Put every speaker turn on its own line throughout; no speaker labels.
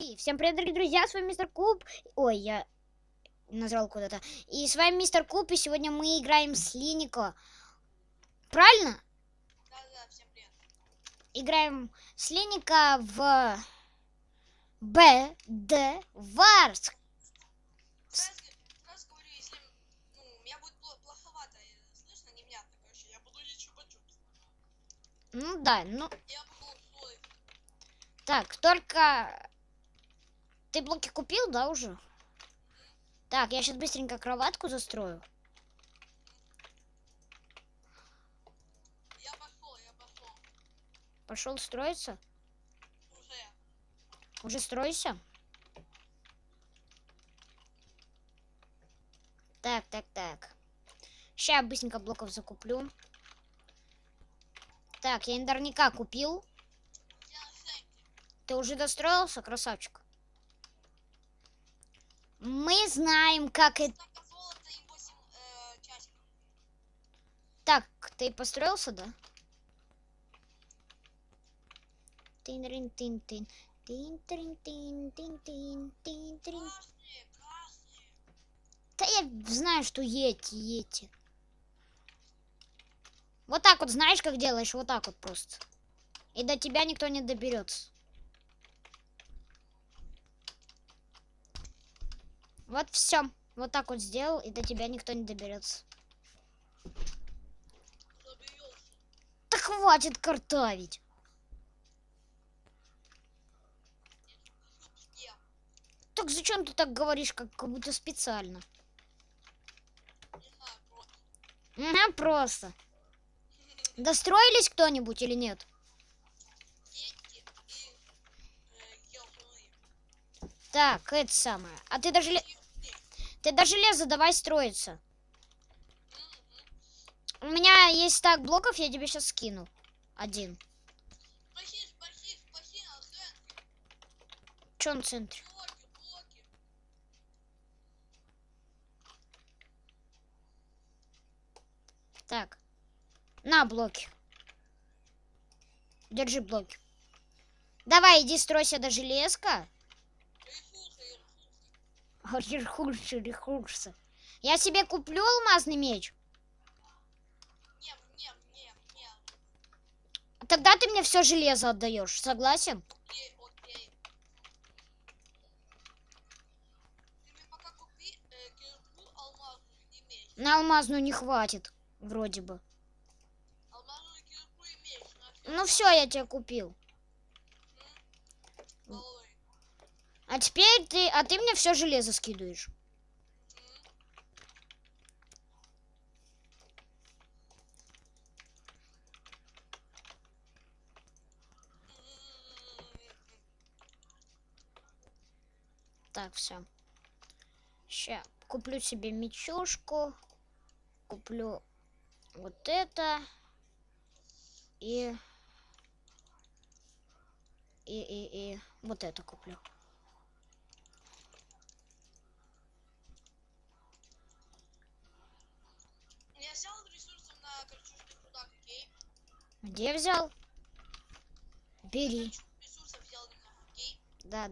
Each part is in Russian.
И всем привет, дорогие друзья, с вами Мистер Куб. Ой, я назвал куда-то. И с вами Мистер Куб, и сегодня мы играем с Линико. Правильно?
Да, всем привет.
Играем с Линико в БД Варс.
Раз говорю, если меня будет плоховато, слышно, невнятно, короче, я буду лечу почувствовать.
Ну да, ну...
Я буду свой.
Так, только... Ты блоки купил, да, уже? Так, я сейчас быстренько кроватку застрою.
Я пошел.
Пошел строиться?
Уже.
Уже стройся? Так. Сейчас быстренько блоков закуплю. Так, я наверняка купил.
Я на сенке.
Ты уже достроился, красавчик? Мы знаем, как это...
Стака золота и 8 часиков.
Так, ты построился, да? Тин-рин-тин-тин. Тин-трин-тин-тин-тин-тин-трин.
Красные.
Да я знаю, что эти. Вот так вот, знаешь, как делаешь? Вот так вот просто. И до тебя никто не доберется. Вот все. Вот так вот сделал, и до тебя никто не доберется.
Забьешься.
Да хватит картавить.
Где?
Так зачем ты так говоришь, как будто специально?
Не знаю, просто.
Ага, просто. Достроились кто-нибудь или нет?
Дети и елки.
Так, это самое. А ты даже железо давай строиться. У меня есть стак блоков, я тебе сейчас скину. Один.
Спаси на центре.
Че на центре?
Блоки.
Так. На блоки. Держи блоки. Давай, иди стройся до железка. Ресурсы. Я себе куплю алмазный меч.
Не.
Тогда ты мне все железо отдаешь. Согласен?
Окей. Ты мне пока купи кирку алмазную и меч.
На алмазную не хватит. Вроде бы.
Алмазную кирку и меч.
Ну все, я тебе купил. А теперь ты мне все железо скидываешь. Так, все. Сейчас куплю себе мечушку. Куплю вот это. И вот это куплю.
Я взял ресурсов на корчушный рудак, окей?
Где взял? Бери.
Ресурсов взял немного, окей?
Да.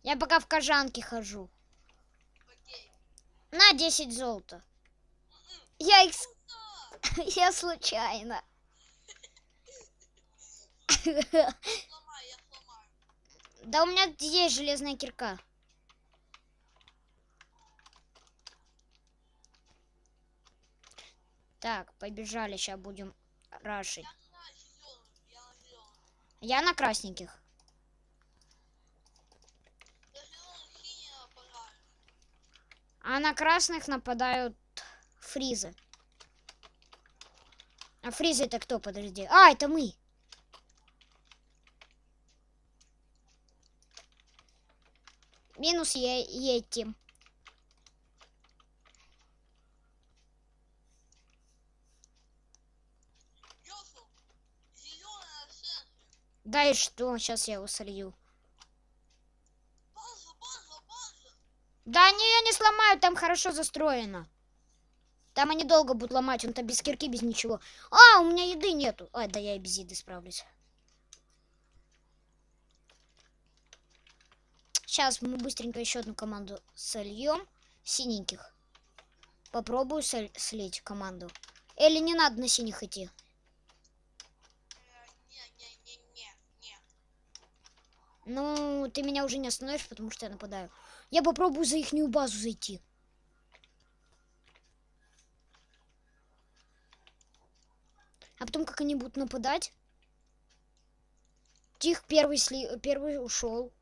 Я пока в кожанке хожу.
Окей.
На 10 золота. Я их... Я случайно.
Я сломаю.
Да у меня есть железная кирка. Так, побежали, сейчас будем рашить.
Я на зеленых.
Я на красненьких.
На зеленых синий нападают.
А на красных нападают фризы. А фризы это кто, подожди? А, это мы. Минус едьте.
Ёсу, зеленый на центре.
Да и что? Сейчас я его солью.
База.
Да они ее не сломают, там хорошо застроено. Там они долго будут ломать, он-то без кирки, без ничего. А, у меня еды нету. Ай, да я и без еды справлюсь. Сейчас мы быстренько еще одну команду сольем. Синеньких. Попробую слить команду. Или не надо на синих идти?
Не.
Ну, ты меня уже не остановишь, потому что я нападаю. Я попробую за ихнюю базу зайти. А потом, как они будут нападать? Тих первый ушел.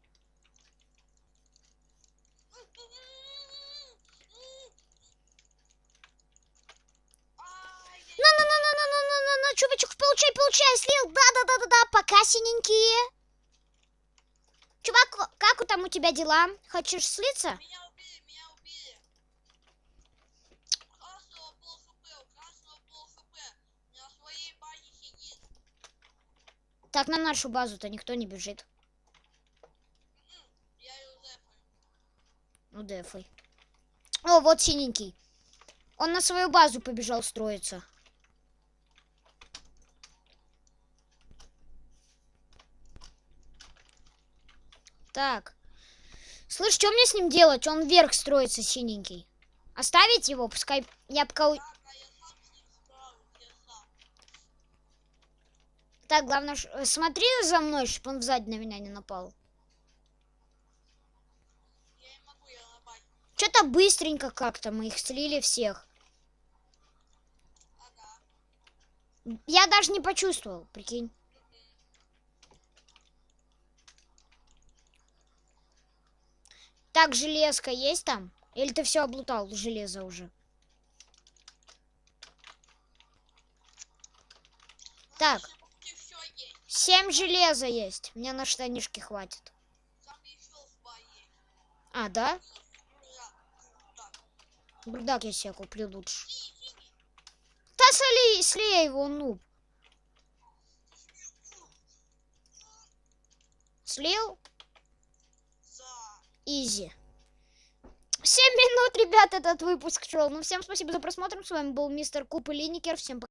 На, чувачок, получай, слил. Да, пока, синенькие. Чувак, как там у тебя дела? Хочешь слиться?
Меня убили. Красного пол хп. На своей базе сидит.
Так, на нашу базу-то никто не бежит.
Я ее зэпаю.
Ну, дефай. О, вот синенький. Он на свою базу побежал строиться. Так. Слышь, что мне с ним делать? Он вверх строится, синенький. Оставить его? Пускай я пока...
Да, я сам с ним справлюсь, я сам.
Так, главное, смотри за мной, чтобы он сзади на меня не напал.
Я не могу, я на базе.
Что-то быстренько как-то мы их слили всех.
Ага.
Я даже не почувствовал, прикинь. Так, железка есть там? Или ты все облутал, железо уже? Так,
Все есть.
7 железа есть. Мне на штанишки хватит.
Там еще два есть.
А, да?
Да.
Бардак я себе куплю лучше.
Синий.
Да слей его, нуб. Слил?
Да.
Изи. 7 минут, ребят, этот выпуск шел. Ну, всем спасибо за просмотр. С вами был мистер Куб и Линникер. Всем пока.